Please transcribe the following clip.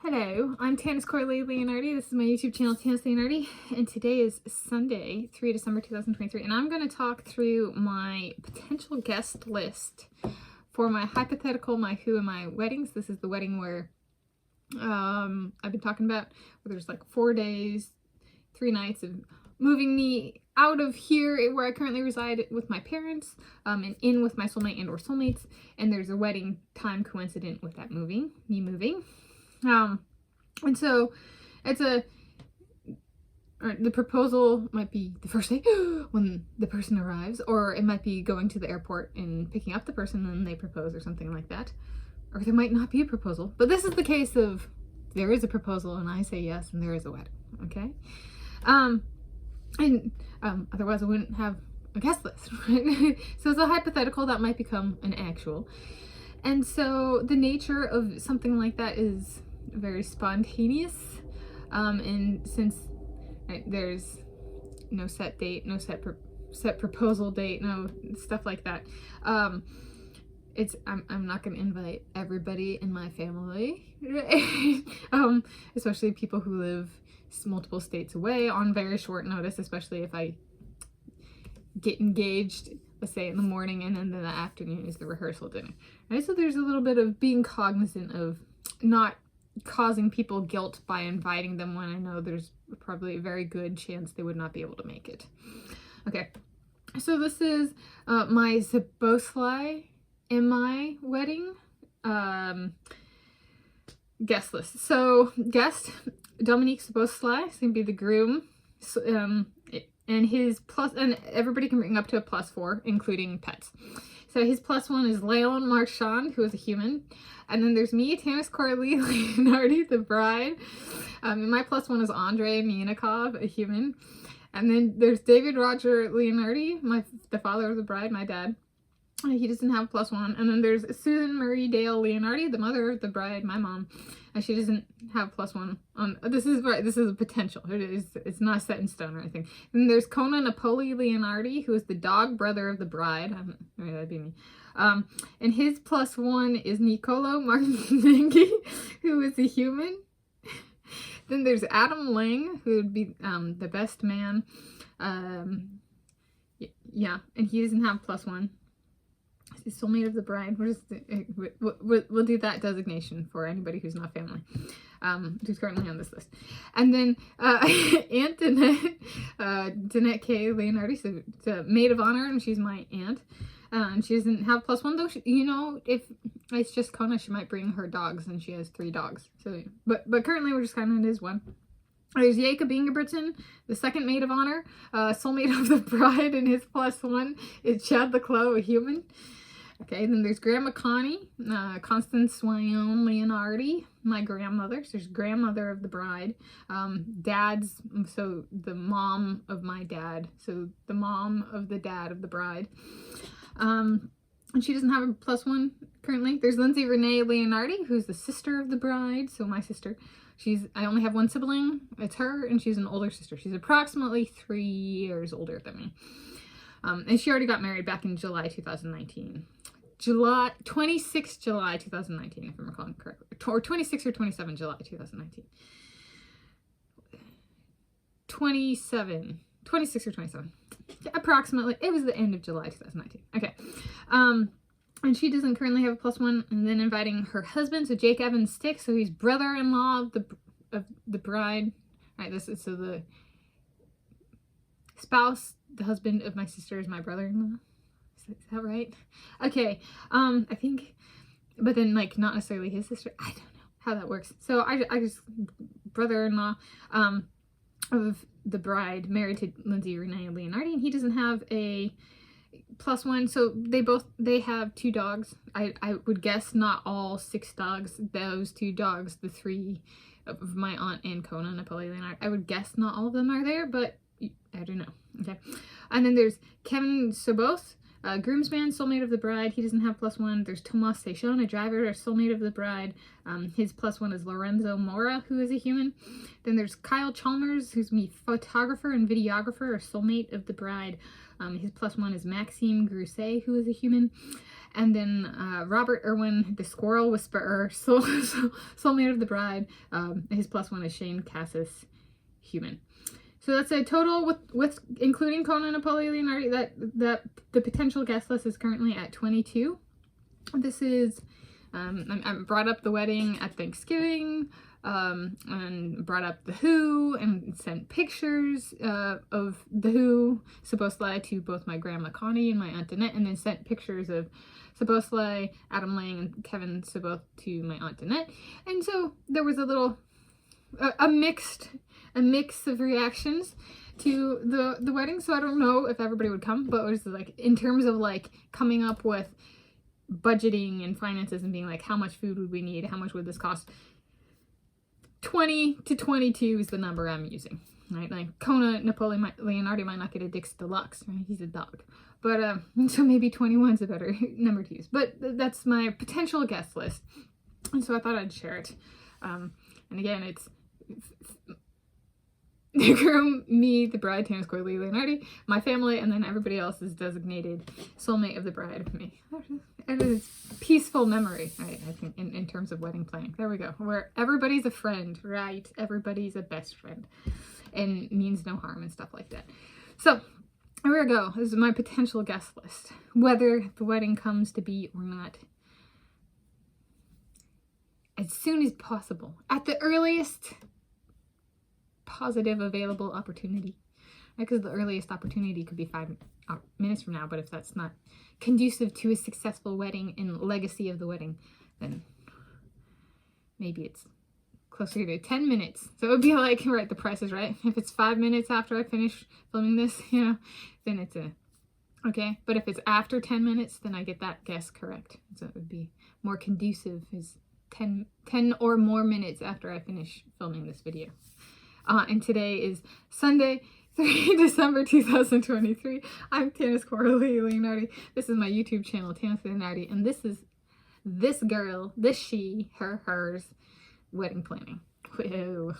Hello, I'm Tanis Coralee Leonhardi. This is my YouTube channel, Tanis Leonhardi, and today is Sunday, 3 December 2023, and I'm going to talk through my potential guest list for my hypothetical, my who and my weddings. This is the wedding where I've been talking about, where there's like 4 days, 3 nights of moving me out of here where I currently reside with my parents, and in with my soulmate and or soulmates, and there's a wedding time coincident with that me moving. And so it's the proposal might be the first day when the person arrives, or it might be going to the airport and picking up the person and they propose or something like that. Or there might not be a proposal, but this is the case of there is a proposal and I say yes and there is a wedding, okay? Otherwise I wouldn't have a guest list, right? So it's a hypothetical that might become an actual. And so the nature of something like that is very spontaneous, and since there's no set date, no set proposal date, no stuff like that, I'm not going to invite everybody in my family, especially people who live multiple states away on very short notice, especially if I get engaged, let's say in the morning, and then in the afternoon is the rehearsal dinner, right? So there's a little bit of being cognizant of not causing people guilt by inviting them when I know there's probably a very good chance they would not be able to make it. Okay, so this is my Zabosli in my wedding guest list. So guest Dominique Zabosli is going to be the groom, and his plus, and everybody can bring up to a +4, including pets. So his +1 is Leon Marchand, who is a human. And then there's me, Tanis Coralee Leonhardi, the bride. And my +1 is Andrei Mianikov, a human. And then there's David Roger Leonhardi, the father of the bride, my dad. He doesn't have +1. And then there's Susan Marie Dale Leonhardi, the mother of the bride, my mom, and she doesn't have +1 on. This is right. This is a potential. It's not set in stone or anything. And there's Kona Napoli Leonhardi, who is the dog brother of the bride. That'd be me. And his +1 is Nicolo Martinenghi, who is a human. Then there's Adam Lang, who would be the best man. Yeah, and he doesn't have +1. He's soulmate of the bride. We'll do that designation for anybody who's not family, who's currently on this list. And then Aunt Danette K. Leonhardi, so it's a maid of honor, and she's my aunt. And she doesn't have +1, though. If it's just Kona, she might bring her dogs, and she has 3 dogs. So, but currently we're just counting it as 1. There's Jacob Ingebrigtsen, the second maid of honor, soulmate of the bride, and his +1 is Chad Leclos, a human. Okay, then there's Grandma Connie, Constance Swayon Leonhardi, my grandmother. So there's grandmother of the bride, so the mom of my dad, so the mom of the dad of the bride. And she doesn't have a +1 currently. There's Lindsay Renee Leonhardi, who's the sister of the bride, so my sister. I only have 1 sibling, it's her, and she's an older sister. She's approximately 3 years older than me. And she already got married back in July 2019. 26 July 2019, if I'm recalling correctly. Or 26 or 27 July 2019. 26 or 27. Approximately. It was the end of July 2019. Okay. And she doesn't currently have a +1. And then inviting her husband, so Jake Evans Stick, so he's brother-in-law of the bride. All right, this is so the spouse, the husband of my sister, is my brother-in-law. Is that right? Okay. I think, but then like not necessarily his sister. I don't know how that works. So I just brother-in-law of the bride, married to Lindsay Renee Leonhardi, and he doesn't have a +1. So they have 2 dogs. I would guess not all 6 dogs. Those 2 dogs, the 3 of my aunt and Kona Napoli Leonhardi, I would guess not all of them are there, but I don't know. Okay. And then there's Kevin Sobos, groomsman, soulmate of the bride. He doesn't have +1. There's Tomas Seixon, a driver, a soulmate of the bride. His +1 is Lorenzo Mora, who is a human. Then there's Kyle Chalmers, who's me photographer and videographer, or soulmate of the bride. His +1 is Maxime Grousset, who is a human. And then Robert Irwin, the squirrel whisperer, soulmate of the bride. His +1 is Shane Cassis, human. So that's a total with including Conan Napoli Leonardi, that the potential guest list is currently at 22. This is I brought up the wedding at Thanksgiving, and brought up the Who and sent pictures of the Who, supposedly, to both my grandma Connie and my aunt Annette, and then sent pictures of supposedly Adam Lang and Kevin Saboth to my aunt Annette. And so there was a mix of reactions to the wedding. So I don't know if everybody would come, but it was like, in terms of like coming up with budgeting and finances and being like, how much food would we need? How much would this cost? 20 to 22 is the number I'm using, right? Like Conan Napoli Leonardi might not get a Dix Deluxe, right? He's a dog. But, so maybe 21 is a better number to use. But that's my potential guest list. And so I thought I'd share it. And again, it's the groom, me, the bride, Tanis Coralee Leonhardi, my family, and then everybody else is designated soulmate of the bride, me. It is peaceful memory, right? I think in terms of wedding planning. There we go. Where everybody's a friend, right? Everybody's a best friend and means no harm and stuff like that. So here we go. This is my potential guest list. Whether the wedding comes to be or not, as soon as possible, at the earliest positive available opportunity, because the earliest opportunity could be 5 minutes from now, but if that's not conducive to a successful wedding and legacy of the wedding, then maybe it's closer to 10 minutes. So it would be like, right, The Price is Right. If it's 5 minutes after I finish filming this, then it's okay. But if it's after 10 minutes, then I get that guess correct. So it would be more conducive is 10 or more minutes after I finish filming this video. And today is Sunday, 3 December 2023. I'm Tanis Coralee Leonhardi. This is my YouTube channel, Tanis Leonhardi, and this is this girl, this she, her, hers, wedding planning. Whoa.